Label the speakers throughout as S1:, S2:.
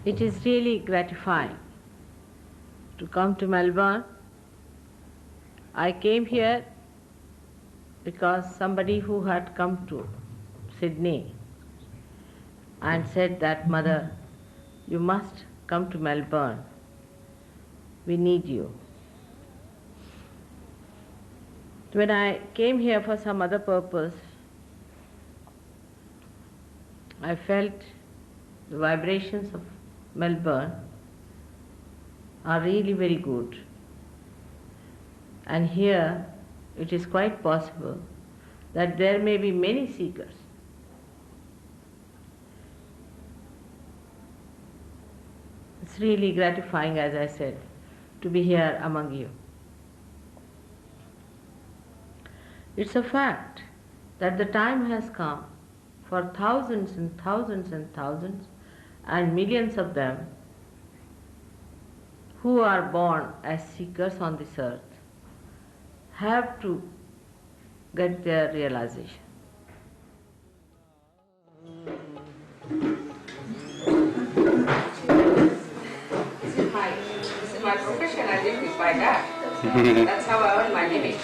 S1: It is really gratifying to come to Melbourne. I came here because somebody who had come to Sydney and said that, "Mother, you must come to Melbourne. We need you." When I came here for some other purpose, I felt the vibrations of Melbourne are really very good. And here it is quite possible that there may be many seekers. It's really gratifying, as I said, to be here among you. It's a fact that the time has come for thousands and thousands and thousands and millions of them who are born as seekers on this earth have to get their realization.
S2: This is my profession. I live with my dad. That's how I earn my living.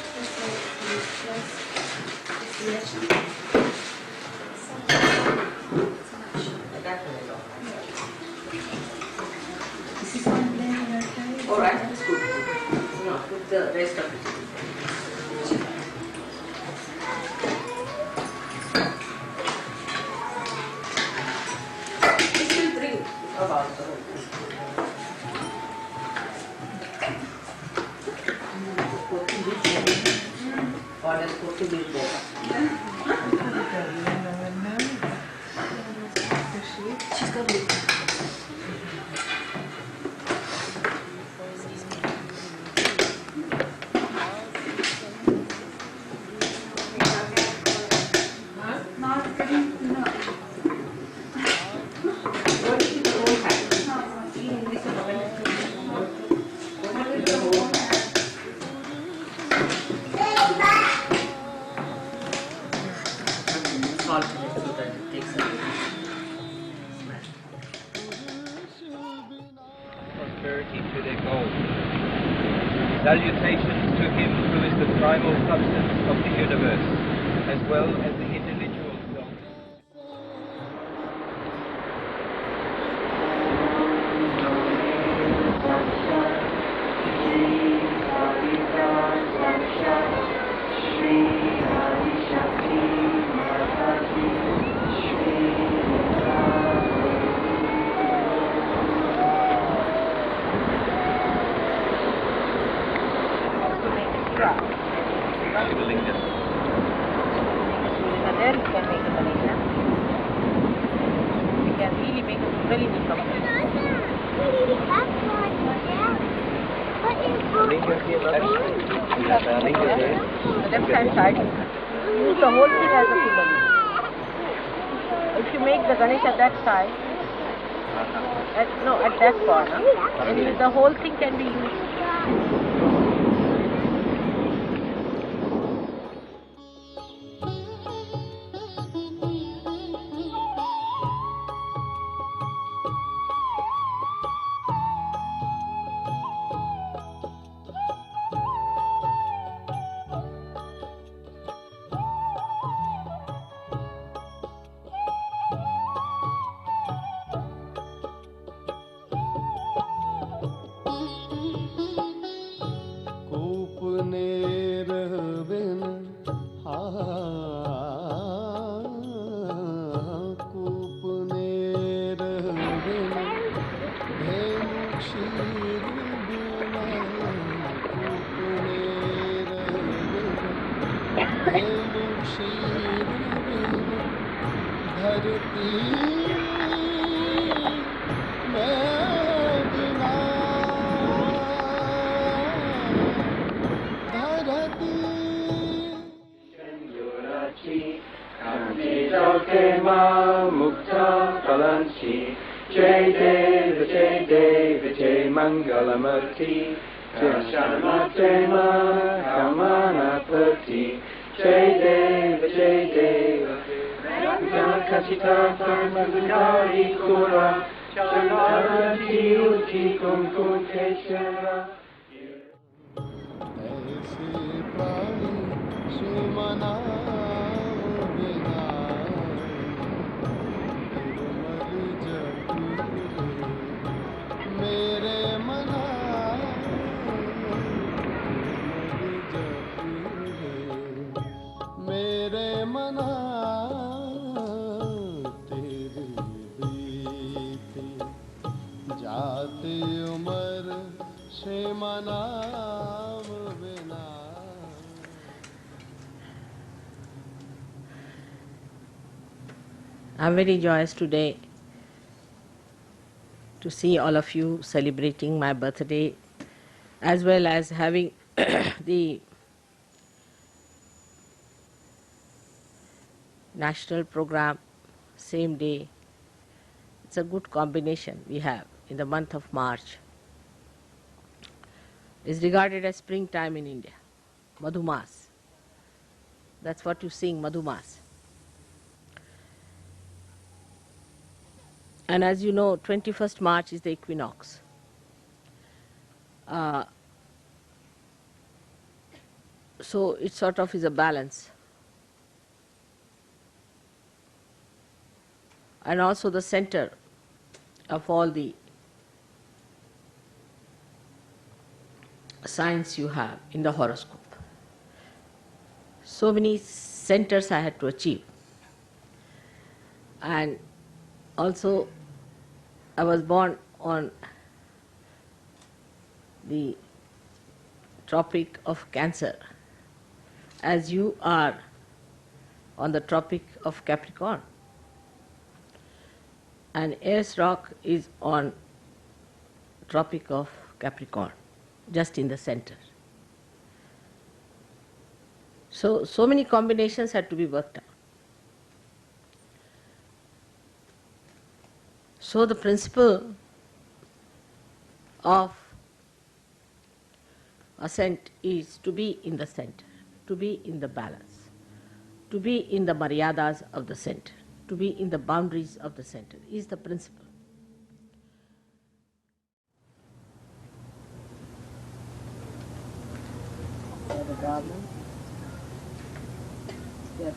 S2: All right, that's good. No, put the rest of it. This will bring about the whole thing. Or let's put to this bowl. She's got it.
S3: Prosperity to their goal. Salutations to him who is the primal substance of the universe, as well as the individual self.
S1: There you can make a Ganesha. You can really make a very big complete. The left hand side, use the whole thing as a pillar. If you make the Ganesha that side, at that corner, then the whole thing can be used.
S3: Jai Deva Jai Mangalamurti Shamatema Kamanapati Jai Deva Kachita Parmagari Kura
S4: चरणाची उची कुंकुकेश्वरा
S5: ऐसे प्राणी सुमना बिना निर्मल जपी मेरे मना निर्मल जपी मेरे मना तेरी बीती जाती उम्र से मना बिना।
S1: I'm very joyous today to see all of you celebrating my birthday, as well as having the national program same day. It's a good combination we have in the month of March. It's regarded as springtime in India, Madhumas. That's what you sing, Madhumas. And as you know, 21st March is the equinox. So it sort of is a balance. And also the center of all the signs you have in the horoscope. So many centers I had to achieve. And also I was born on the Tropic of Cancer, as you are on the Tropic of Capricorn. And Ayers Rock is on Tropic of Capricorn, just in the center. So many combinations had to be worked out. So the principle of ascent is to be in the center, to be in the balance, to be in the maryadas of the center, to be in the boundaries of the center is the principle. The garland. Yes.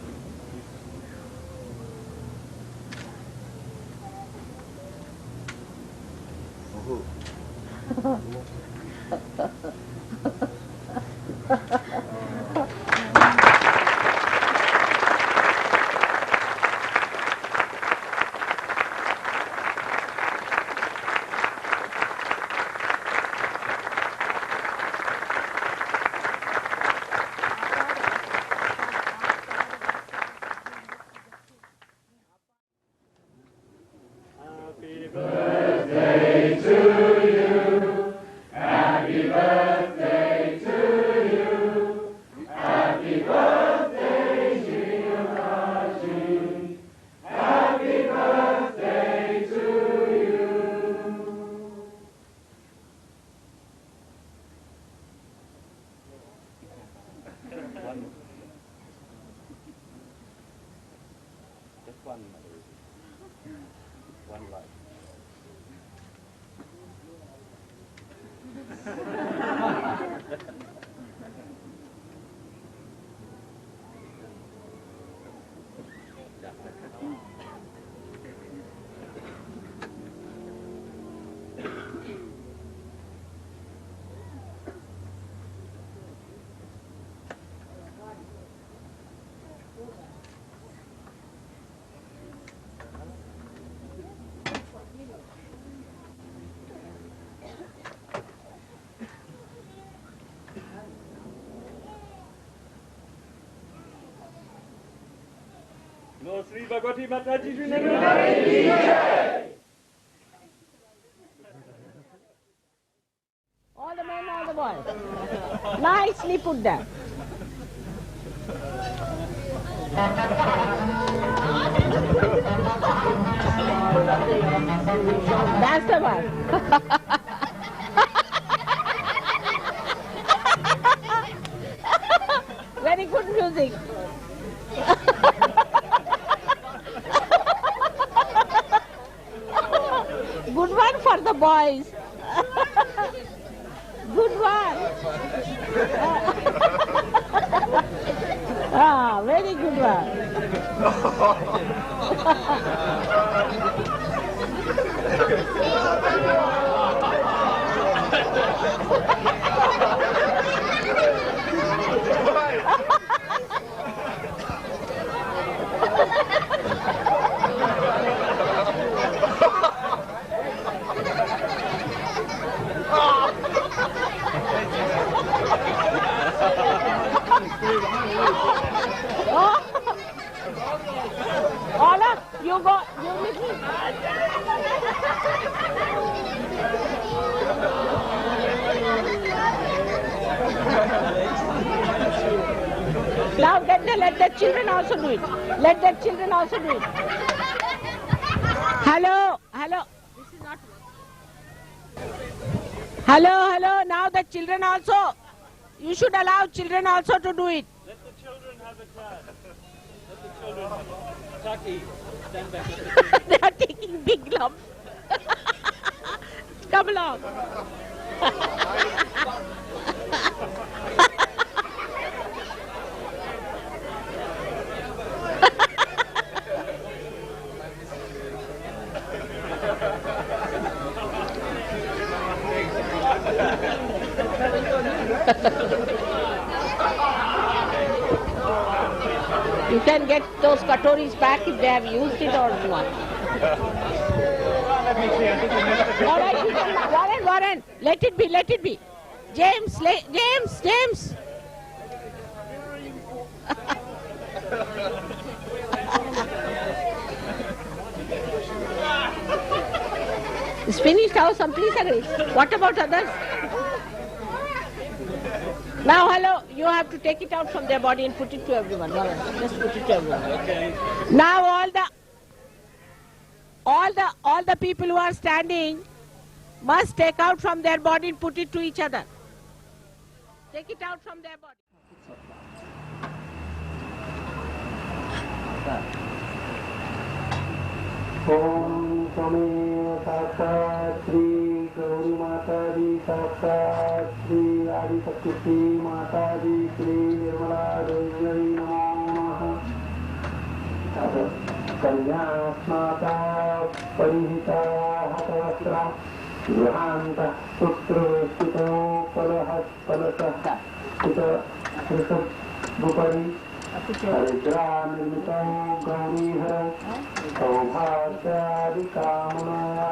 S3: One life. No Sri Bhagavati Mataji Sri
S1: All the men, all the boys. Nicely put there. That's the one. Very good music. for the boys. Good one. Very good one. Ola, you go, you listen. Now let the children also do it. Let the children also do it. Hello. This is not. Hello. Now the children also. You should allow children also to do it.
S3: Let the children have a class. Let the children have a Taki, stand back.
S1: They are taking big lumps. Come along. You can get those katoris back if they have used it or not.
S3: Let me see, I think
S1: All right, you can, Warren, let it be. James. It's finished now, some please agree. What about others? Now, hello, you have to take it out from their body and put it to everyone. Warren, just put it to everyone.
S3: Okay.
S1: Now all the people who are standing must take out from their body and put it to each other. Take it out from their body.
S4: Om Swami Sakshat Shri Gauri Mataji Sakshat Shri Adi Shakti Mataji Shri Nirmala Devi Namo Namaha Kalyasmata Parihita Hatavastra Vihanta Sutra Sita Palahas Palasah Sita Sita Bupari Haridra Nirmita Gaurihara Saubhagyaadikamana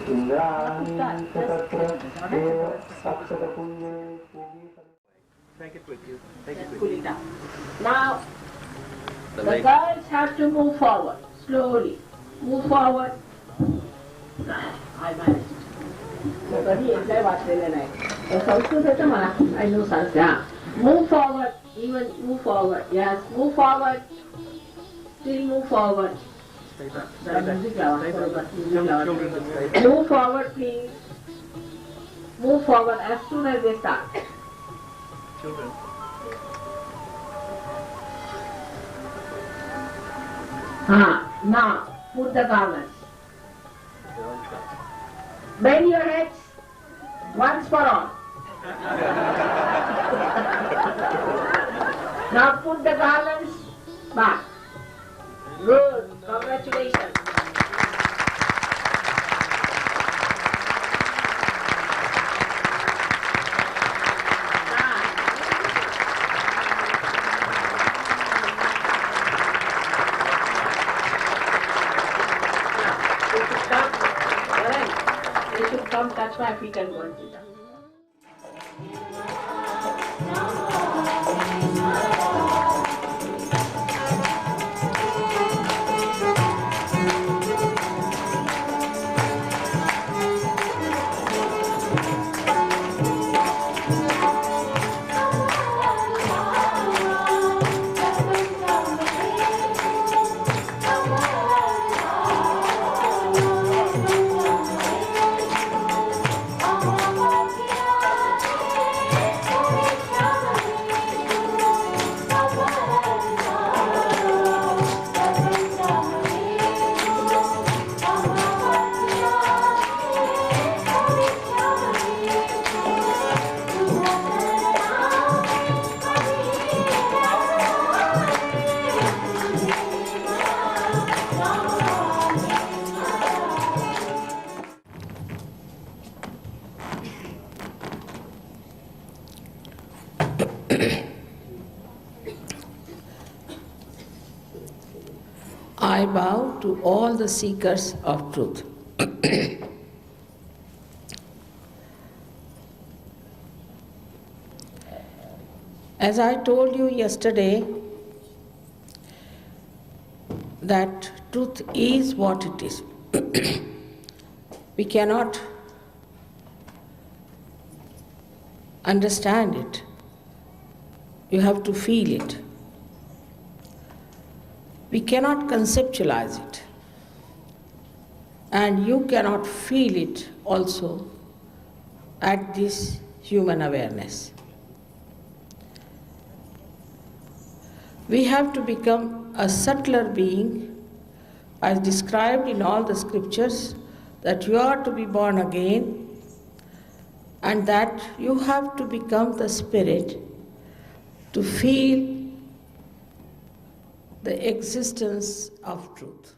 S4: Indrani Satatra Deva Saksata Punye
S3: Take it with you. Take it
S1: Pull
S3: with
S1: it down. Now, the girls have to move forward, slowly. Move forward. I managed. I know Sanskrit. Move forward, move forward. Yes, move forward. Still move forward. Move forward, please. Move forward as soon as they start.
S3: Children.
S1: Now, put the garments. Bend your heads once for all. Now put the garlands back. Good. Congratulations. They should come touch my feet and go and sit down. I bow to all the seekers of truth. As I told you yesterday, that truth is what it is. We cannot understand it. You have to feel it. We cannot conceptualize it. And you cannot feel it also at this human awareness. We have to become a subtler being, as described in all the scriptures, that you are to be born again, and that you have to become the spirit to feel the existence of truth.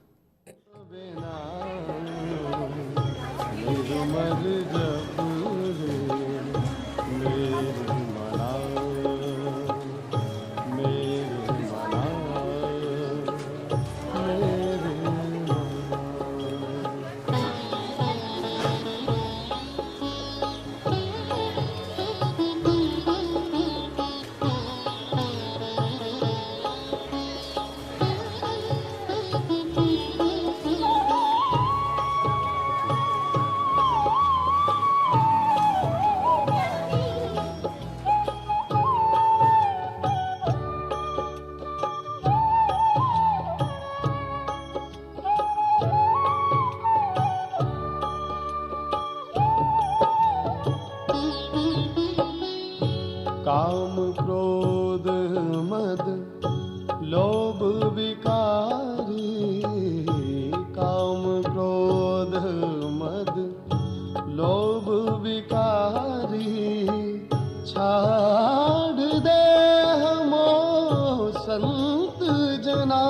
S5: काम क्रोध मद लोभ विकारी, काम क्रोध मद लोभ विकारी, छाड़ दे हमो संत जना,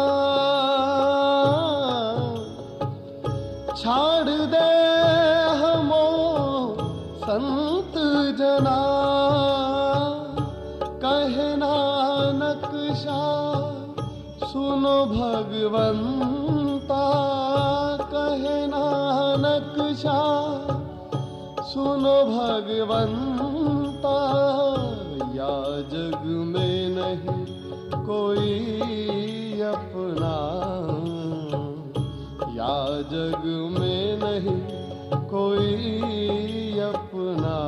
S5: छाड़ दे हमो संत जना, कहे नानक शाह सुनो भगवंता, कहे नानक शाह सुनो भगवंता, या जग में नहीं कोई अपना, या जग में नहीं कोई अपना,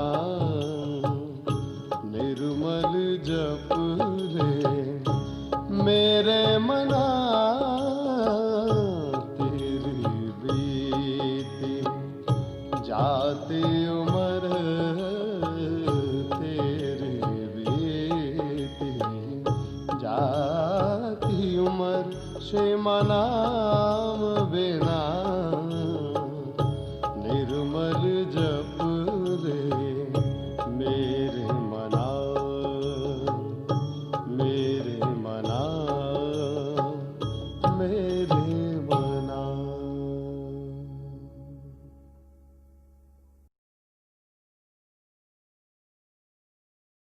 S5: निर्मल जप रे मेरे मना, तेरी बीती जाती उम्र, तेरी बीती जाती उम्र, श्रीमा नाम बिना, निर्मल जप रे मेरे मना, मेरे मना, मेरे